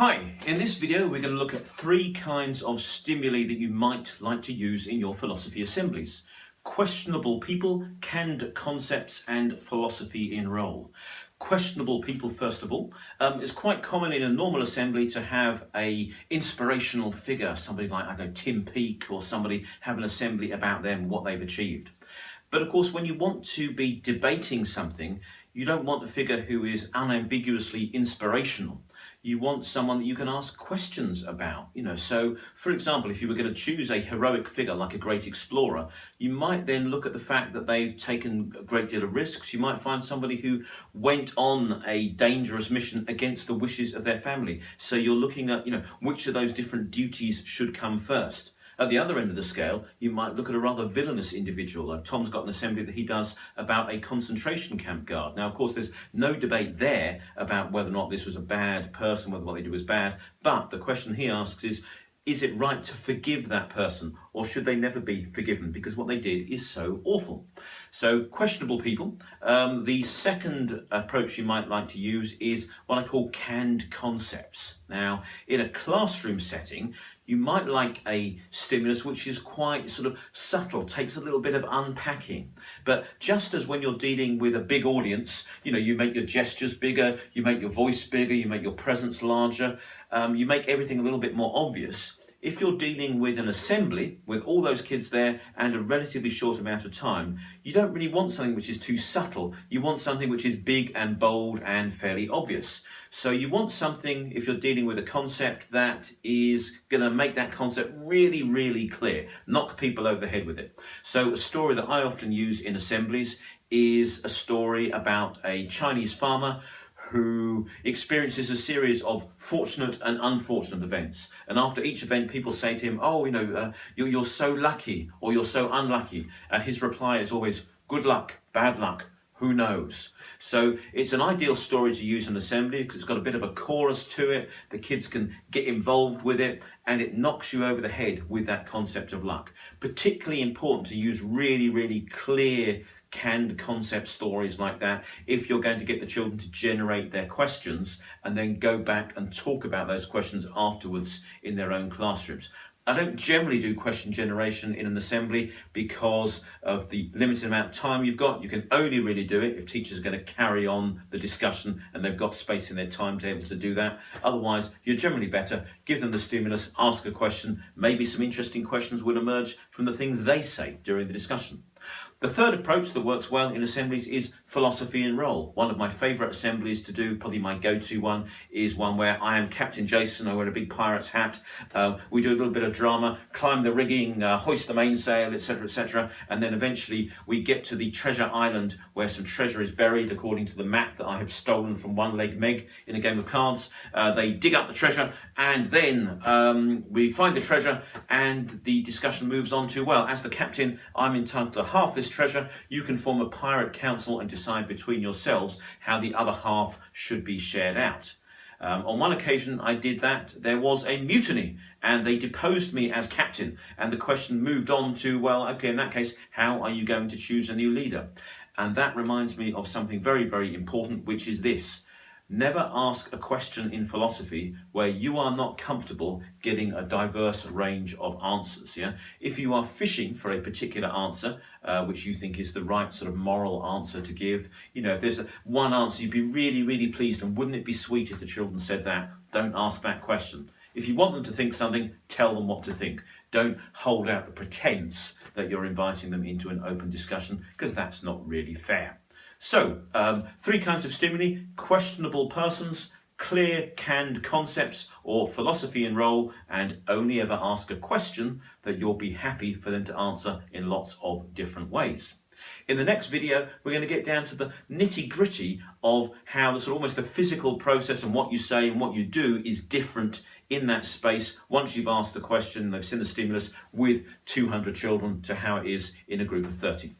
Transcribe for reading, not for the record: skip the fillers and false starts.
Hi, in this video we're going to look at three kinds of stimuli that you might like to use in your philosophy assemblies. Questionable people, canned concepts and philosophy in role. Questionable people, first of all. It's quite common in a normal assembly to have a inspirational figure, somebody like, I don't know, Tim Peake, or somebody have an assembly about them, what they've achieved. But of course, when you want to be debating something, you don't want a figure who is unambiguously inspirational. You want someone that you can ask questions about. So for example, if you were going to choose a heroic figure like a great explorer, you might then look at the fact that they've taken a great deal of risks. You might find somebody who went on a dangerous mission against the wishes of their family. So you're looking at, which of those different duties should come first. At the other end of the scale, you might look at a rather villainous individual. Tom's got an assembly that he does about a concentration camp guard. Now, of course, there's no debate there about whether or not this was a bad person, whether what they did was bad. But the question he asks is it right to forgive that person, or should they never be forgiven because what they did is so awful? So, questionable people. The second approach you might like to use is what I call canned concepts. Now, in a classroom setting, you might like a stimulus which is quite sort of subtle, takes a little bit of unpacking. But just as when you're dealing with a big audience, you make your gestures bigger, you make your voice bigger, you make your presence larger, you make everything a little bit more obvious. If you're dealing with an assembly with all those kids there and a relatively short amount of time, you don't really want something which is too subtle. You want something which is big and bold and fairly obvious. So you want something, if you're dealing with a concept, that is going to make that concept really, really clear, knock people over the head with it. So a story that I often use in assemblies is a story about a Chinese farmer who experiences a series of fortunate and unfortunate events. And after each event, people say to him, you're so lucky, or you're so unlucky. And his reply is always, good luck, bad luck, who knows? So it's an ideal story to use in assembly because it's got a bit of a chorus to it. The kids can get involved with it, and it knocks you over the head with that concept of luck. Particularly important to use really, really clear canned concept stories like that if you're going to get the children to generate their questions and then go back and talk about those questions afterwards in their own classrooms. I don't generally do question generation in an assembly because of the limited amount of time you've got. You can only really do it if teachers are going to carry on the discussion and they've got space in their timetable to do that. Otherwise, you're generally better. Give them the stimulus, ask a question. Maybe some interesting questions will emerge from the things they say during the discussion. The third approach that works well in assemblies is philosophy in role. One of my favourite assemblies to do, probably my go-to one, is one where I am Captain Jason. I wear a big pirate's hat. We do a little bit of drama, climb the rigging, hoist the mainsail, etc., and then eventually we get to the treasure island where some treasure is buried according to the map that I have stolen from One Leg Meg in a game of cards. They dig up the treasure, and then we find the treasure, and the discussion moves on to, well, as the captain, I'm entitled to half this treasure. You can form a pirate council and decide between yourselves how the other half should be shared out. On one occasion I did that. There was a mutiny and they deposed me as captain, and the question moved on to, well, okay, in that case, how are you going to choose a new leader? And that reminds me of something very, very important, which is this. Never ask a question in philosophy where you are not comfortable getting a diverse range of answers. If you are fishing for a particular answer, which you think is the right sort of moral answer to give, if there's one answer you'd be really, really pleased, and wouldn't it be sweet if the children said that, don't ask that question. If you want them to think something, tell them what to think. Don't hold out the pretense that you're inviting them into an open discussion, because that's not really fair. So, three kinds of stimuli: questionable persons, clear canned concepts, or philosophy in role, and only ever ask a question that you'll be happy for them to answer in lots of different ways. In the next video, we're going to get down to the nitty-gritty of how almost the physical process and what you say and what you do is different in that space once you've asked the question, they've seen the stimulus with 200 children, to how it is in a group of 30.